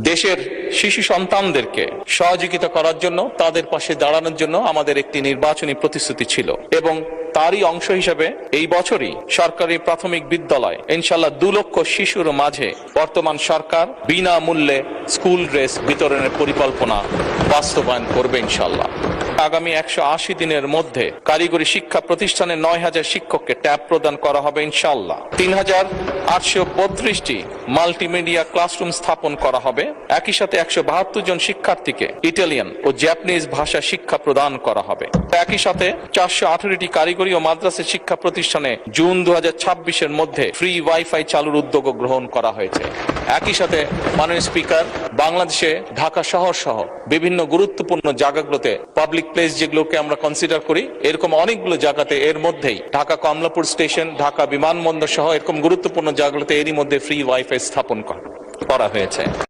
দেশের শিশু সন্তানদেরকে সহযোগিতা করার জন্য, তাদের পাশে দাঁড়ানোর জন্য আমাদের একটি নির্বাচনী প্রতিশ্রুতি ছিল এবং তারই অংশ হিসেবে এই বছরই সরকারি প্রাথমিক বিদ্যালয় ইনশাআল্লাহ 2 লক্ষ শিশুর মাঝে বর্তমান সরকার বিনামূল্যে স্কুল ড্রেস বিতরণের পরিকল্পনা বাস্তবায়ন করবে ইনশাআল্লাহ। আগামী 180 দিনের মধ্যে কারিগরি শিক্ষা প্রতিষ্ঠানে 9000 শিক্ষককে ট্যাব প্রদান করা হবে ইনশাআল্লাহ। 3832টি মাল্টিমিডিয়া ক্লাসরুম স্থাপন করা হবে। একই সাথে 172 জন শিক্ষার্থীকে ইটালিয়ান ও জাপানিজ ভাষা শিক্ষা প্রদান করা হবে। একই সাথে 418টি কারিগরি ও মাদ্রাসা শিক্ষা প্রতিষ্ঠানে জুন 2026-এর মধ্যে ফ্রি ওয়াইফাই চালুর উদ্যোগ গ্রহণ করা হয়েছে। একই সাথে মাননীয় স্পিকার, বাংলাদেশে ঢাকা শহর সহ বিভিন্ন গুরুত্বপূর্ণ জায়গাগুলোতে পাবলিক প্লেস যেগুলোকে আমরা কনসিডার করি, এরকম অনেকগুলো জায়গাতে এর মধ্যেই ঢাকা কমলাপুর স্টেশন, ঢাকা বিমানবন্দর সহ এরকম গুরুত্বপূর্ণ জায়গাগুলোতে এরই মধ্যে ফ্রি ওয়াইফাই স্থাপন করা হয়েছে।